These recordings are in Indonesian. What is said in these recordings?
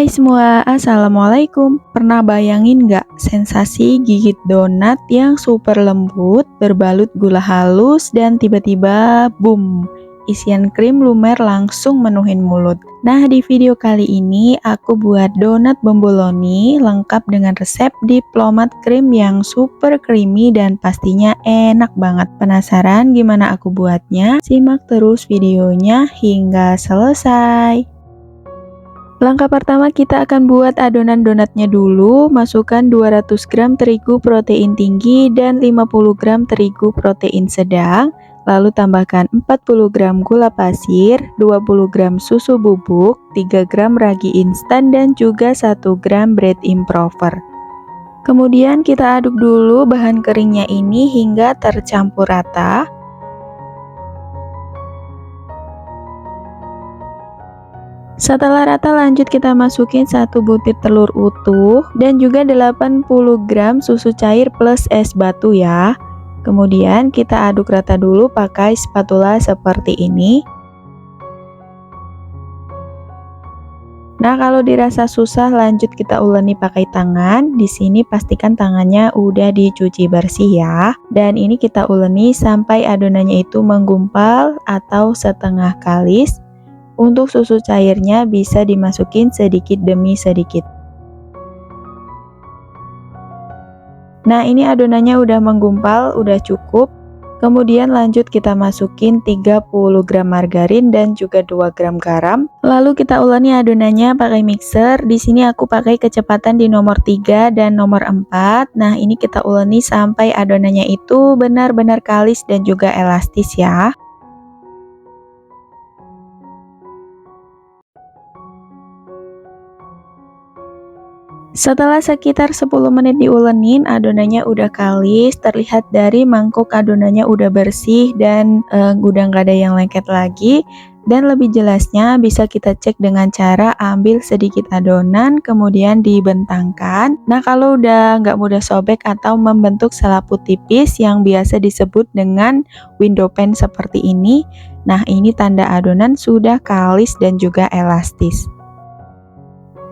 Hai semua, Assalamualaikum. Pernah bayangin nggak sensasi gigit donat yang super lembut, berbalut gula halus, dan tiba-tiba boom, isian krim lumer langsung menuhin mulut. Nah, di video kali ini aku buat donat bomboloni lengkap dengan resep diplomat krim yang super creamy dan pastinya enak banget. Penasaran gimana aku buatnya? Simak terus videonya hingga selesai. Langkah pertama kita akan buat adonan donatnya dulu. Masukkan 200 gram terigu protein tinggi dan 50 gram terigu protein sedang. Lalu tambahkan 40 gram gula pasir, 20 gram susu bubuk, 3 gram ragi instan dan juga 1 gram bread improver. Kemudian kita aduk dulu bahan keringnya ini hingga tercampur rata. Setelah rata, lanjut kita masukin 1 butir telur utuh dan juga 80 gram susu cair plus es batu ya. Kemudian kita aduk rata dulu pakai spatula seperti ini. Nah, kalau dirasa susah lanjut kita uleni pakai tangan. Di sini pastikan tangannya udah dicuci bersih ya. Dan ini kita uleni sampai adonannya itu menggumpal atau setengah kalis. Untuk susu cairnya bisa dimasukin sedikit demi sedikit. Nah, ini adonannya udah menggumpal, udah cukup. Kemudian lanjut kita masukin 30 gram margarin dan juga 2 gram garam. Lalu kita uleni adonannya pakai mixer. Di sini aku pakai kecepatan di nomor 3 dan nomor 4. Nah, ini kita uleni sampai adonannya itu benar-benar kalis dan juga elastis ya. Setelah sekitar 10 menit diulenin, adonannya udah kalis, terlihat dari mangkuk adonannya udah bersih dan udah nggak ada yang lengket lagi. Dan lebih jelasnya bisa kita cek dengan cara ambil sedikit adonan kemudian dibentangkan. Nah, kalau udah nggak mudah sobek atau membentuk selaput tipis yang biasa disebut dengan window pane seperti ini, nah ini tanda adonan sudah kalis dan juga elastis.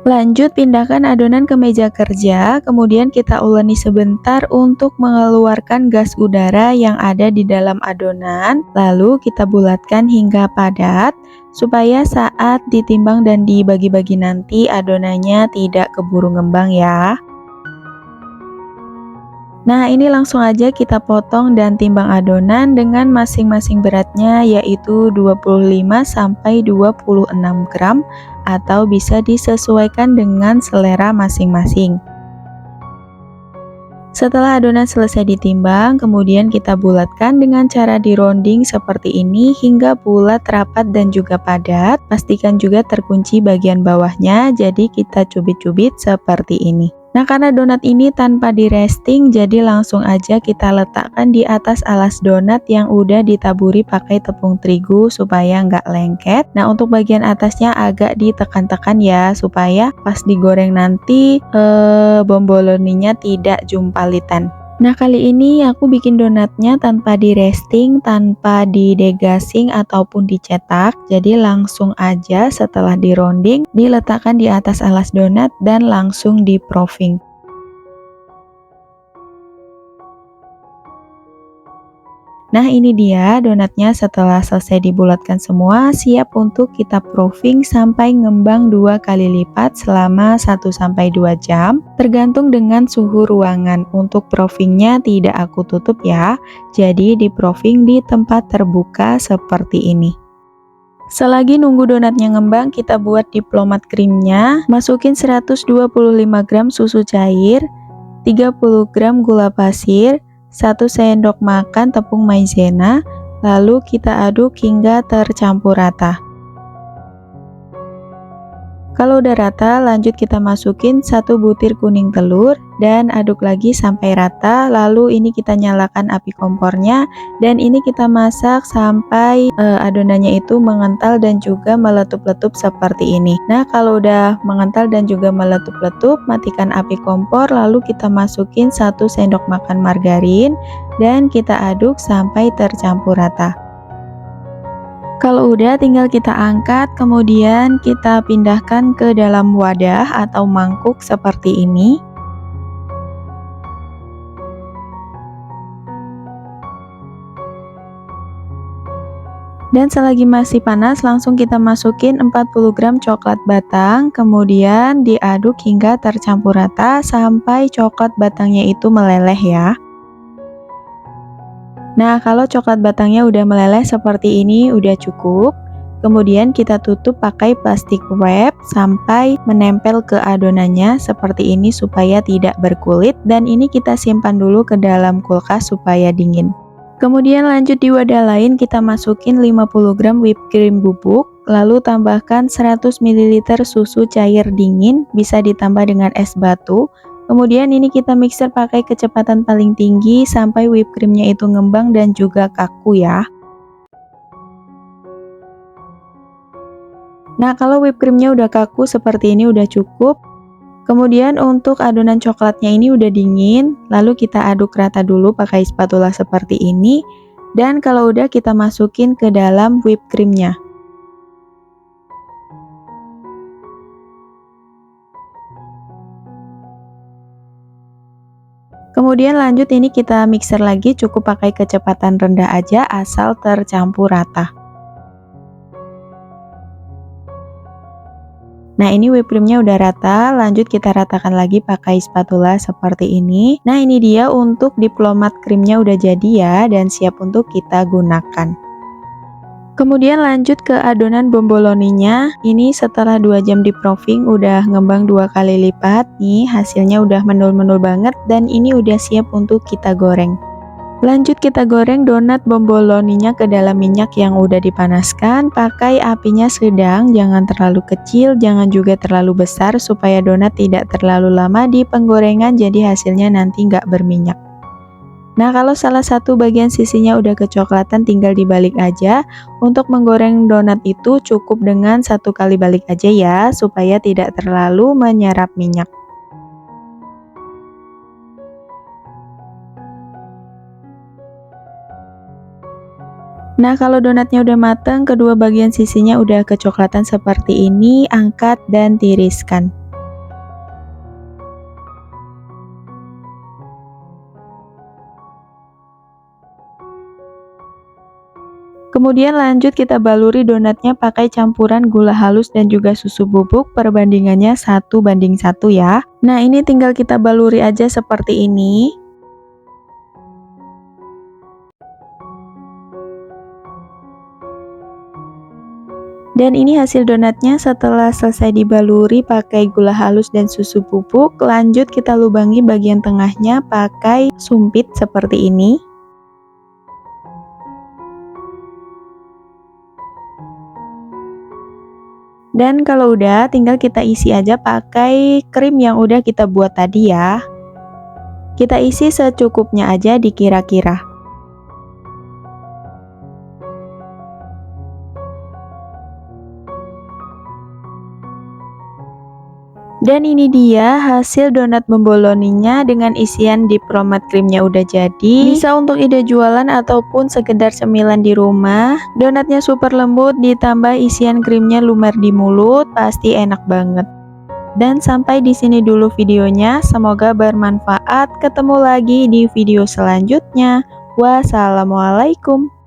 Lanjut pindahkan adonan ke meja kerja, kemudian kita uleni sebentar untuk mengeluarkan gas udara yang ada di dalam adonan. Lalu kita bulatkan hingga padat, supaya saat ditimbang dan dibagi-bagi nanti adonannya tidak keburu ngembang ya. Nah, ini langsung aja kita potong dan timbang adonan dengan masing-masing beratnya yaitu 25 sampai 26 gram atau bisa disesuaikan dengan selera masing-masing. Setelah adonan selesai ditimbang, kemudian kita bulatkan dengan cara dironding seperti ini hingga bulat, rapat dan juga padat. Pastikan juga terkunci bagian bawahnya, jadi kita cubit-cubit seperti ini. Nah, karena donat ini tanpa di resting, jadi langsung aja kita letakkan di atas alas donat yang udah ditaburi pakai tepung terigu supaya nggak lengket. Nah, untuk bagian atasnya agak ditekan-tekan ya, supaya pas digoreng nanti bomboloninya tidak jumpalitan. Nah, kali ini aku bikin donatnya tanpa di resting, tanpa di degassing ataupun dicetak. Jadi langsung aja setelah dironding, diletakkan di atas alas donat dan langsung di proofing. Nah, ini dia donatnya setelah selesai dibulatkan semua, siap untuk kita proofing sampai ngembang 2 kali lipat selama 1-2 jam, tergantung dengan suhu ruangan. Untuk proofingnya tidak aku tutup ya, jadi di proofing di tempat terbuka seperti ini. Selagi nunggu donatnya ngembang, kita buat diplomat krimnya. Masukin 125 gram susu cair, 30 gram gula pasir, 1 sendok makan tepung maizena, lalu kita aduk hingga tercampur rata. Kalau udah rata, lanjut kita masukin 1 butir kuning telur dan aduk lagi sampai rata. Lalu ini kita nyalakan api kompornya dan ini kita masak sampai adonannya itu mengental dan juga meletup-letup seperti ini. Nah, kalau udah mengental dan juga meletup-letup, matikan api kompor, lalu kita masukin 1 sendok makan margarin dan kita aduk sampai tercampur rata. Kalau udah tinggal kita angkat, kemudian kita pindahkan ke dalam wadah atau mangkuk seperti ini. Dan selagi masih panas, langsung kita masukin 40 gram coklat batang, kemudian diaduk hingga tercampur rata sampai coklat batangnya itu meleleh ya. Nah, kalau coklat batangnya udah meleleh seperti ini udah cukup. Kemudian kita tutup pakai plastik wrap sampai menempel ke adonannya seperti ini supaya tidak berkulit, dan ini kita simpan dulu ke dalam kulkas supaya dingin. Kemudian lanjut di wadah lain kita masukin 50 gram whipped cream bubuk, lalu tambahkan 100 ml susu cair dingin, bisa ditambah dengan es batu. Kemudian ini kita mixer pakai kecepatan paling tinggi sampai whipped creamnya itu ngembang dan juga kaku ya. Nah, kalau whipped creamnya udah kaku seperti ini udah cukup. Kemudian untuk adonan coklatnya ini udah dingin, lalu kita aduk rata dulu pakai spatula seperti ini, dan kalau udah kita masukin ke dalam whipped creamnya. Kemudian lanjut ini kita mixer lagi, cukup pakai kecepatan rendah aja asal tercampur rata. Nah, ini whipped creamnya udah rata, lanjut kita ratakan lagi pakai spatula seperti ini. Nah, ini dia untuk diplomat krimnya udah jadi ya, dan siap untuk kita gunakan. Kemudian lanjut ke adonan bomboloninya. Ini setelah 2 jam di proving udah ngembang 2 kali lipat. Nih, hasilnya udah menul-menul banget dan ini udah siap untuk kita goreng. Lanjut kita goreng donat bomboloninya ke dalam minyak yang udah dipanaskan. Pakai apinya sedang, jangan terlalu kecil, jangan juga terlalu besar supaya donat tidak terlalu lama di penggorengan jadi hasilnya nanti nggak berminyak. Nah, kalau salah satu bagian sisinya udah kecoklatan tinggal dibalik aja. Untuk menggoreng donat itu cukup dengan 1 kali balik aja ya, supaya tidak terlalu menyerap minyak. Nah, kalau donatnya udah mateng, kedua bagian sisinya udah kecoklatan seperti ini, angkat dan tiriskan. Kemudian lanjut kita baluri donatnya pakai campuran gula halus dan juga susu bubuk, perbandingannya 1:1 ya. Nah, ini tinggal kita baluri aja seperti ini. Dan ini hasil donatnya setelah selesai dibaluri pakai gula halus dan susu bubuk. Lanjut kita lubangi bagian tengahnya pakai sumpit seperti ini. Dan kalau udah tinggal kita isi aja pakai krim yang udah kita buat tadi ya. Kita isi secukupnya aja dikira-kira. Dan ini dia hasil donat bomboloninya dengan isian diplomat krimnya udah jadi. Bisa untuk ide jualan ataupun sekedar cemilan di rumah. Donatnya super lembut ditambah isian krimnya lumer di mulut, pasti enak banget. Dan sampai di sini dulu videonya, semoga bermanfaat. Ketemu lagi di video selanjutnya. Wassalamualaikum.